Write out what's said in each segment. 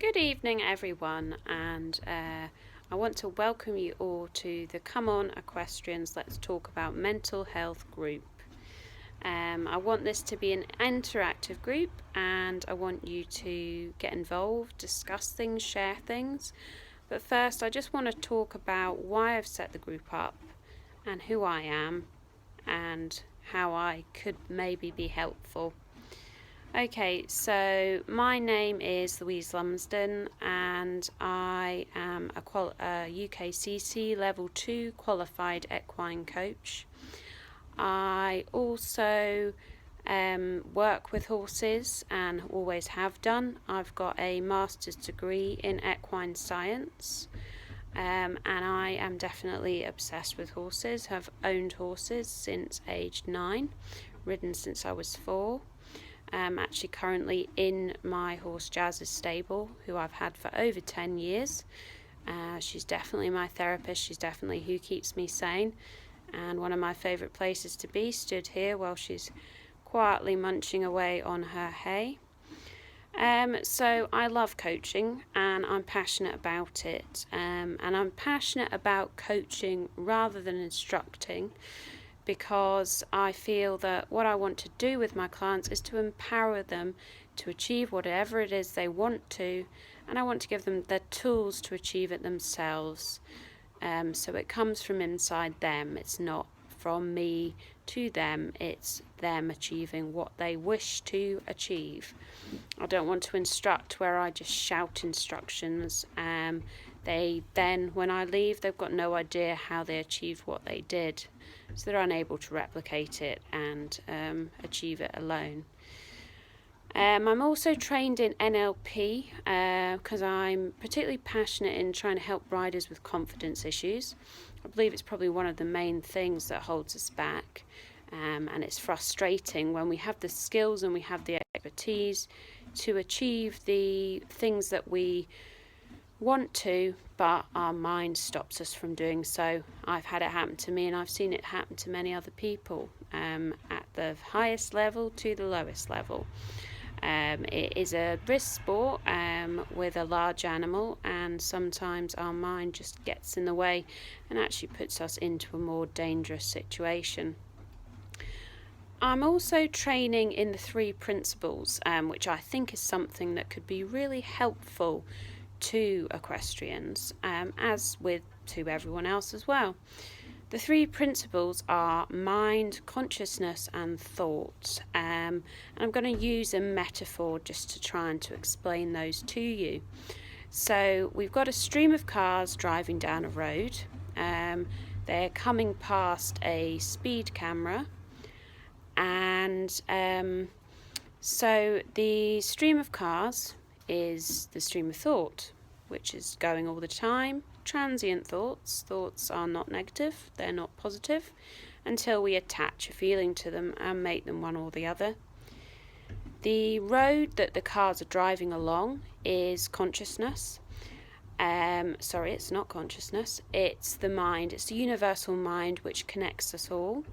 Good evening, everyone, and I want to welcome you all to the Come On Equestrians Let's Talk About Mental Health group. I want this to be an interactive group, and I want you to get involved, discuss things, share things. But first, I just want to talk about why I've set the group up and who I am and how I could maybe be helpful. Okay, so my name is Louise Lumsden and I am a UKCC Level 2 qualified equine coach. I also work with horses and always have done. I've got a master's degree in equine science and I am definitely obsessed with horses. Have owned horses since age 9, ridden since I was 4. Actually currently in my horse Jazz's stable, who I've had for over 10 years. She's definitely my therapist, she's definitely who keeps me sane, and one of my favourite places to be, stood here while she's quietly munching away on her hay. So I love coaching and I'm passionate about it, and I'm passionate about coaching rather than instructing, because I feel that what I want to do with my clients is to empower them to achieve whatever it is they want to, and I want to give them the tools to achieve it themselves. So it comes from inside them. It's not from me to them, it's them achieving what they wish to achieve. I don't want to instruct where I just shout instructions. They then, when I leave, they've got no idea how they achieved what they did. So they're unable to replicate it and achieve it alone. I'm also trained in NLP because I'm particularly passionate in trying to help riders with confidence issues. I believe it's probably one of the main things that holds us back, and it's frustrating when we have the skills and we have the expertise to achieve the things that we want to, but our mind stops us from doing so. I've had it happen to me and I've seen it happen to many other people, at the highest level to the lowest level. It is a risk sport with a large animal, and sometimes our mind just gets in the way and actually puts us into a more dangerous situation. I'm also training in the 3 principles, which I think is something that could be really helpful to equestrians, as with to everyone else as well. The 3 principles are mind, consciousness and thought, and I'm going to use a metaphor just to try and to explain those to you. So we've got a stream of cars driving down a road. They're coming past a speed camera, and so the stream of cars is the stream of thought, which is going all the time. Transient thoughts. Thoughts are not negative, they're not positive, until we attach a feeling to them and make them one or the other. The road that the cars are driving along is consciousness. Sorry, it's not consciousness, it's the mind, it's the universal mind which connects us all.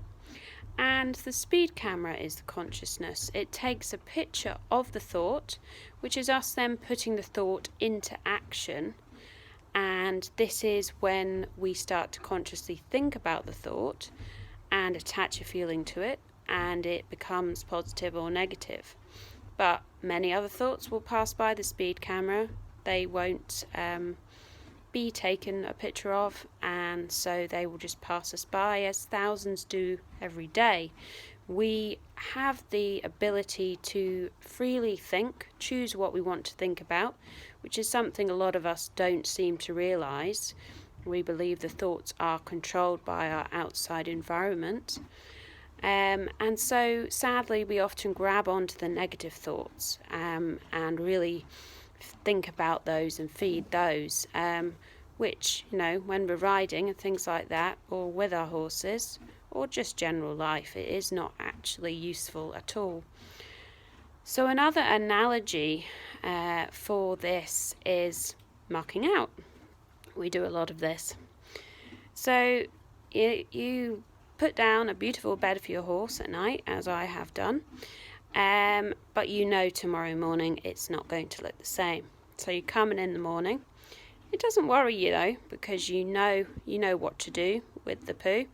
And the speed camera is the consciousness. It takes a picture of the thought, which is us then putting the thought into action. And this is when we start to consciously think about the thought and attach a feeling to it, and it becomes positive or negative. But many other thoughts will pass by the speed camera. They won't be taken a picture of, and so they will just pass us by, as thousands do every day. We have the ability to freely think, choose what we want to think about, which is something a lot of us don't seem to realise. We believe the thoughts are controlled by our outside environment, and so sadly we often grab onto the negative thoughts and really think about those and feed those, which, when we're riding and things like that, or with our horses, or just general life, it is not actually useful at all. So another analogy for this is marking out. We do a lot of this. So you put down a beautiful bed for your horse at night, as I have done, but tomorrow morning it's not going to look the same. So you come in the morning. It doesn't worry you though, because you know what to do with the poo.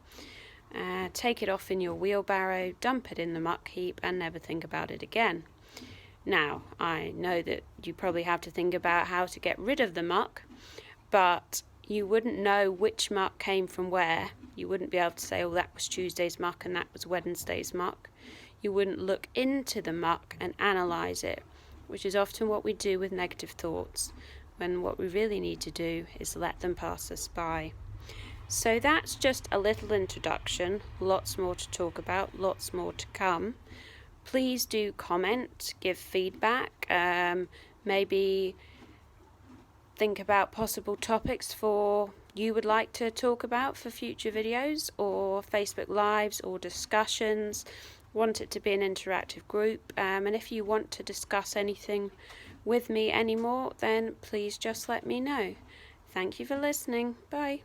Take it off in your wheelbarrow, dump it in the muck heap, and never think about it again. Now, I know that you probably have to think about how to get rid of the muck, but you wouldn't know which muck came from where. You wouldn't be able to say, oh, that was Tuesday's muck and that was Wednesday's muck. You wouldn't look into the muck and analyse it, which is often what we do with negative thoughts, when what we really need to do is let them pass us by. So that's just a little introduction, lots more to talk about, lots more to come. Please do comment, give feedback, maybe think about possible topics you would like to talk about for future videos or Facebook Lives or discussions. Want it to be an interactive group, and if you want to discuss anything with me anymore, then please just let me know. Thank you for listening. Bye.